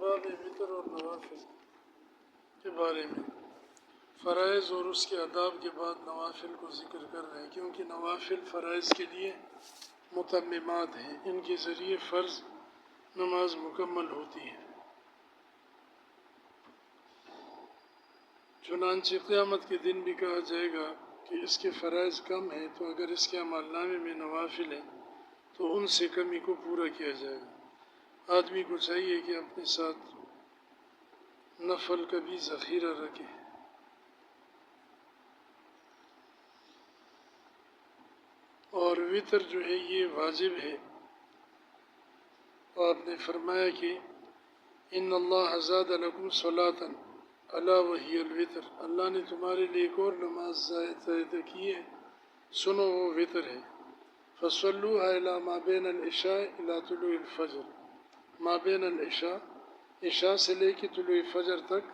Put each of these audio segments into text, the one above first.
باب وتر اور نوافل کے بارے میں فرائض اور اس کے آداب کے بعد نوافل کو ذکر کر رہے ہیں، کیونکہ نوافل فرائض کے لیے متممات ہیں، ان کے ذریعے فرض نماز مکمل ہوتی ہے۔ چنانچہ قیامت کے دن بھی کہا جائے گا کہ اس کے فرائض کم ہیں، تو اگر اس کے اعمال نامے میں نوافل ہیں تو ان سے کمی کو پورا کیا جائے گا۔ آدمی کو چاہیے کہ اپنے ساتھ نفل کا بھی ذخیرہ رکھے۔ اور وطر جو ہے یہ واجب ہے، آپ نے فرمایا کہ ان اللہ زاد لکم صلاۃ الا وہی الوتر، اللہ نے تمہارے لیے ایک اور نماز زائد کی ہے، سنو وہ وطر ہے۔ فصلوها الی ما بین العشاء الی طلوع الفجر، ما بین العشاء، عشاء سے لے کے طلوع فجر تک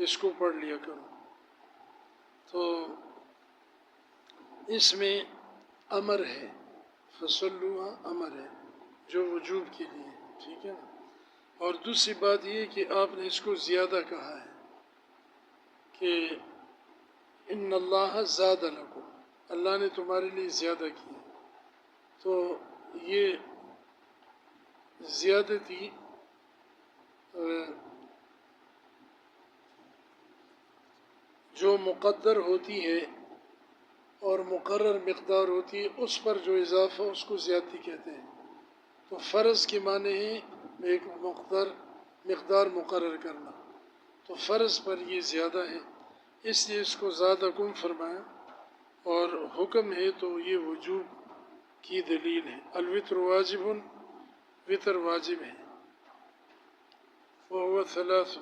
اس کو پڑھ لیا کرو۔ تو اس میں امر ہے، فصلوها امر ہے جو وجوب کے لیے، ٹھیک ہے نا۔ اور دوسری بات یہ کہ آپ نے اس کو زیادہ کہا ہے کہ ان اللہ زاد لکم، اللہ نے تمہارے لیے زیادہ کی، تو یہ زیادتی جو مقدر ہوتی ہے اور مقرر مقدار ہوتی ہے، اس پر جو اضافہ اس کو زیادتی کہتے ہیں۔ تو فرض کے معنی ہے ایک مقدار مقرر کرنا، تو فرض پر یہ زیادہ ہے، اس لیے اس کو زادکم فرمایا۔ اور حکم ہے تو یہ وجوب کی دلیل ہے۔ الوتر واجب، وطر واجب ہے، وهو ثلاث،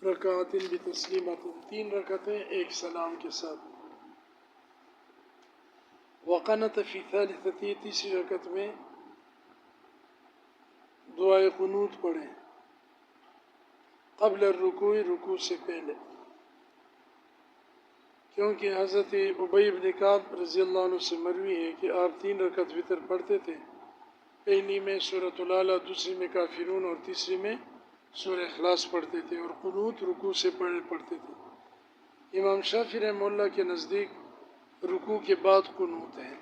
رکعت بتسلیمۃ، 3 رکعتیں ایک سلام کے ساتھ۔ وقنت فی ثالثۃ، تیسری رکعت میں دعائے قنوت پڑھیں، قبل الرکوع، رکوع سے پہلے، کیونکہ حضرت ابی بن کعب رضی اللہ عنہ سے مروی ہے کہ آپ 3 رکعت وطر پڑھتے تھے، پہلی میں سورۃ الاعلیٰ، دوسری میں کافرون اور تیسری میں سورہ اخلاص پڑھتے تھے، اور قنوت رکوع سے پڑھتے تھے۔ امام شافعی رحمہ اللہ کے نزدیک رکوع کے بعد قنوت ہے۔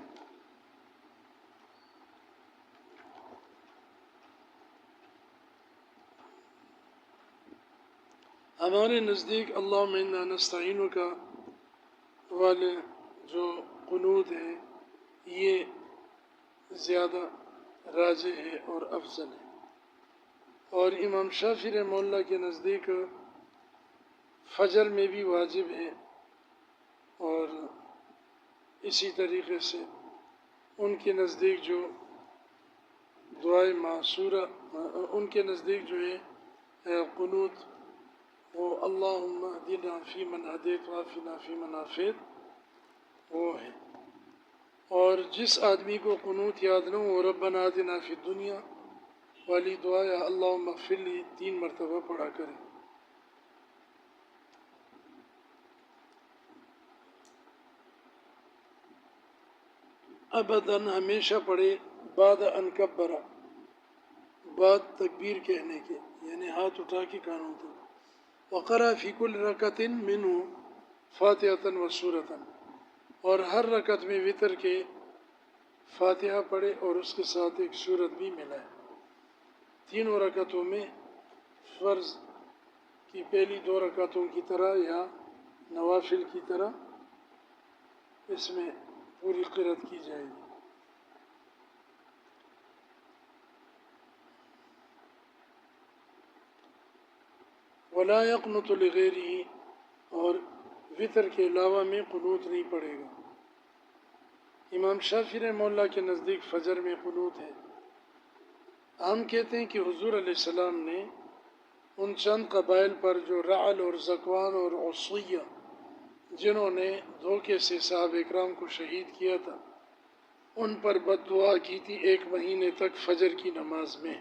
ہمارے نزدیک اللہم انا نستعینک والے جو قنوت ہے یہ زیادہ راجح ہے اور افضل ہے۔ اور امام شافعی رحمہ اللہ کے نزدیک فجر میں بھی واجب ہے، اور اسی طریقے سے ان کے نزدیک جو دعائے معصورہ، ان کے نزدیک جو ہے قنوت، وہ اللہم اہدنا فیمن ہدیت وعافنا فیمن عافیت، وہ ہے۔ اور جس آدمی کو قنوت یاد نہ ہو، ربنا آتنا فی الدنیا والی دعا یا اللہم اغفر لی 3 مرتبہ پڑھا کرے۔ ابداً ہمیشہ پڑھے، بعد ان کبر، بعد تکبیر کہنے کے، یعنی ہاتھ اٹھا کے کانوں تک۔ وقرأ فی کل رکعت منہ فاتحۃ و سورۃ، اور ہر رکعت میں وطر کے فاتحہ پڑھے اور اس کے ساتھ ایک سورت بھی ملائے۔ تینوں رکعتوں میں فرض کی پہلی 2 رکعتوں کی طرح یا نوافل کی طرح اس میں پوری قرأت کی جائے گی۔ ولا يقنط لغیرہ، اور وطر کے علاوہ میں قنوت نہیں پڑھے گا۔ امام شافعی رحمہ اللہ کے نزدیک فجر میں قنوت ہے۔ ہم کہتے ہیں کہ حضور علیہ السلام نے ان چند قبائل پر جو رعل اور ذکوان اور عصیہ، جنہوں نے دھوکے سے صحابہ اکرام کو شہید کیا تھا، ان پر بد دعا کی تھی 1 مہینے تک فجر کی نماز میں۔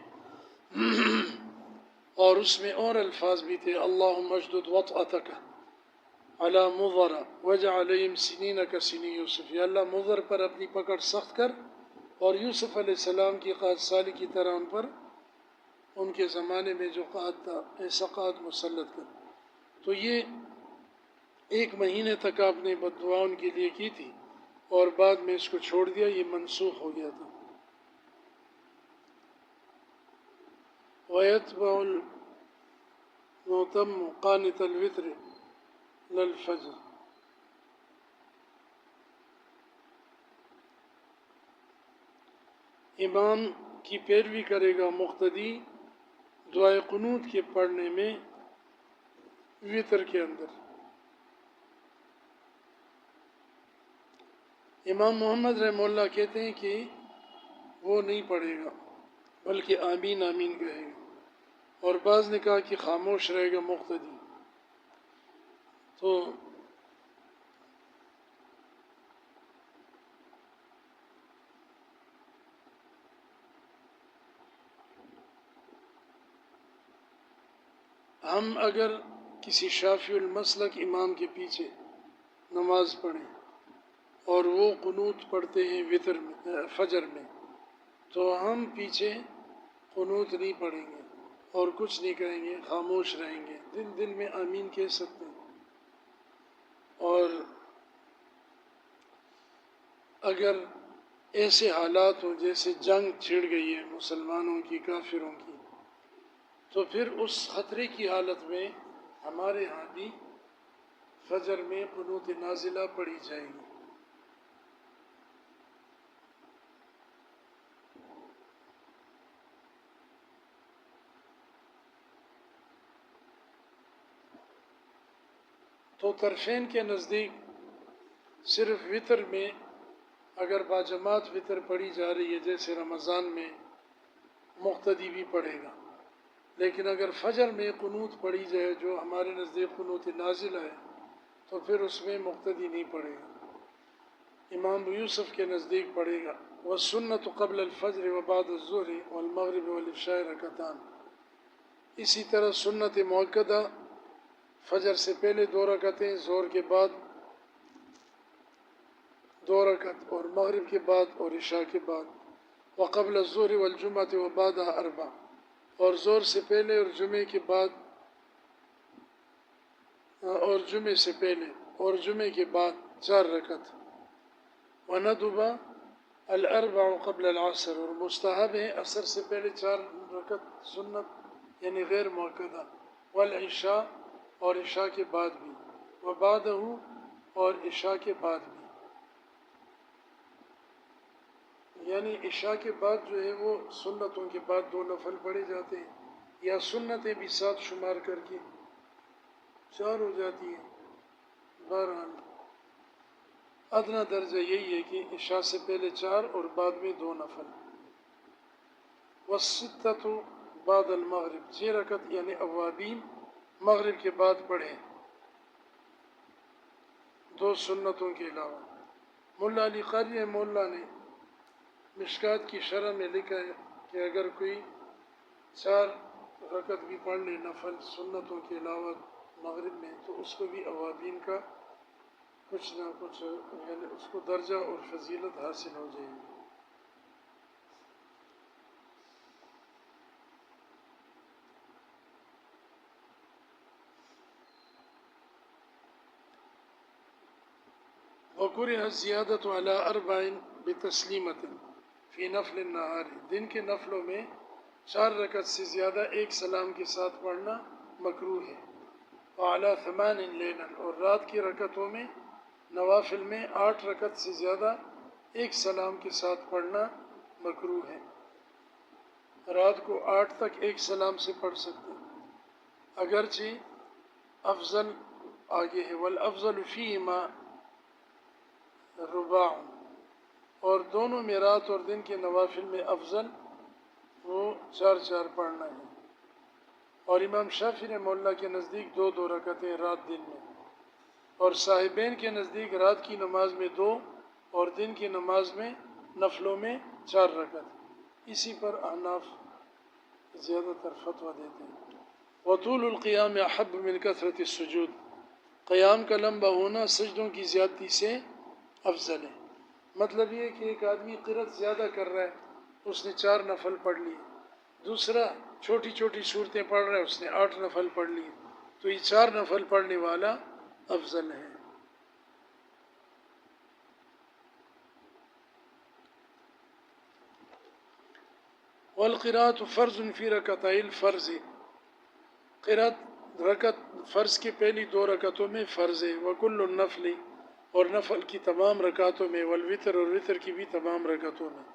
اور اس میں اور الفاظ بھی تھے، اللہم اشدد وطأتک علی مضر واجعل سنین کسنی یوسف، یا اللہ مضر پر اپنی پکڑ سخت کر اور یوسف علیہ السلام کی قحط سالی کی طرح ان پر ان کے زمانے میں جو قحط تھا ایسا قحط مسلط کر۔ تو یہ 1 مہینے تک آپ نے بد دعا ان کے لیے کی تھی اور بعد میں اس کو چھوڑ دیا، یہ منسوخ ہو گیا تھا۔ وَيَتْبَعُ الْمُعْتَمُّ قَانِتَ الْوِتْرِ لَلْفَجْرِ، امام کی پیروی کرے گا مقتدی دعائے قنوت کے پڑھنے میں وطر کے اندر۔ امام محمد رحمہ اللہ کہتے ہیں کہ وہ نہیں پڑھے گا بلکہ آمین آمین کہے گا، اور بعض نے کہا کہ خاموش رہے گا مقتدی۔ تو ہم اگر کسی شافعی المسلک امام کے پیچھے نماز پڑھیں اور وہ قنوت پڑھتے ہیں وطر میں فجر میں، تو ہم پیچھے قنوت نہیں پڑھیں گے اور کچھ نہیں کہیں گے، خاموش رہیں گے، دل دل میں آمین کہہ سکتے ہیں۔ اور اگر ایسے حالات ہوں جیسے جنگ چھڑ گئی ہے مسلمانوں کی کافروں کی، تو پھر اس خطرے کی حالت میں ہمارے ہاں بھی فجر میں قنوت نازلہ پڑھی جائے گی۔ تو طرفین کے نزدیک صرف وطر میں اگر باجماعت وطر پڑھی جا رہی ہے جیسے رمضان میں، مقتدی بھی پڑھے گا، لیکن اگر فجر میں قنوت پڑھی جائے جو ہمارے نزدیک قنوت نازلہ ہے تو پھر اس میں مقتدی نہیں پڑھے گا، امام ابو یوسف کے نزدیک پڑھے گا۔ والسنة قبل الفجر وبعد الظہر والمغرب والعشاء رکعتان، اسی طرح سنت مؤکدہ فجر سے پہلے 2 رکعتیں، ظہر کے بعد 2 رکعت، اور مغرب کے بعد اور عشاء کے بعد۔ وقبل الظہر والجمعة وبعدها 4، اور ظہر سے پہلے اور جمعے کے بعد اور جمعے سے پہلے اور جمعے کے بعد 4 رکعت۔ وندب الاربع قبل العصر، اور مستحب ہے عصر سے پہلے 4 رکعت سنت یعنی غیر مؤکدہ، والعشاء، اور عشاء کے بعد بھی، وبعدہ، اور عشاء کے بعد بھی، یعنی عشاء کے بعد جو ہے وہ سنتوں کے بعد 2 نفل پڑھے جاتے ہیں، یا سنتیں بھی ساتھ شمار کر کے 4 ہو جاتی ہیں۔ بہرحال ادنیٰ درجہ یہی ہے کہ عشاء سے پہلے 4 اور بعد میں 2 نفل۔ والستۃ بعد المغرب، 6 رکعت یعنی اوابین مغرب کے بعد پڑھیں 2 سنتوں کے علاوہ۔ ملا علی قاری رحمہ اللہ نے مشکات کی شرح میں لکھا ہے کہ اگر کوئی 4 رکعت بھی پڑھ لے نفل سنتوں کے علاوہ مغرب میں، تو اس کو بھی اوابین کا کچھ نہ کچھ یعنی اس کو درجہ اور فضیلت حاصل ہو جائے گی۔ وَكُرِهَ الزِّيَادَةُ عَلَىٰ 4 بِتَسْلِيمَةٍ فِي نَفْلِ النَّهَارِ، دن کے نفلوں میں 4 رکعت سے زیادہ ایک سلام کے ساتھ پڑھنا مکروہ ہے۔ وعلیٰ 8 لیلاً، اور رات کی رکعتوں میں نوافل میں 8 رکعت سے زیادہ ایک سلام کے ساتھ پڑھنا مکروہ ہے۔ رات کو 8 تک ایک سلام سے پڑھ سکتے ہیں، اگرچہ افضل آگے ہے، والافضل فیہما رباع، اور دونوں میں رات اور دن کے نوافل میں افضل وہ 4 پڑھنا ہے۔ اور امام شافعی رحمہ اللہ کے نزدیک 2 رکعتیں رات دن میں، اور صاحبین کے نزدیک رات کی نماز میں 2 اور دن کی نماز میں نفلوں میں 4 رکعت۔ اسی پر احناف زیادہ تر فتویٰ دیتے ہیں۔ وطول القیام احب من کثرت السجود، قیام کا لمبا ہونا سجدوں کی زیادتی سے افضل ہے۔ مطلب یہ کہ ایک آدمی قرأت زیادہ کر رہا ہے، اس نے 4 نفل پڑھ لیے، دوسرا چھوٹی چھوٹی صورتیں پڑھ رہا ہے، اس نے 8 نفل پڑھ لیے، تو یہ 4 نفل پڑھنے والا افضل ہے۔ والقراءة فرض فی رکعتئی الفرض، قرأت رکعت فرض کی پہلی 2 رکعتوں میں فرض ہے، وکل النفل، اور نفل کی تمام رکعتوں میں، والوتر، اور وتر کی بھی تمام رکعتوں میں۔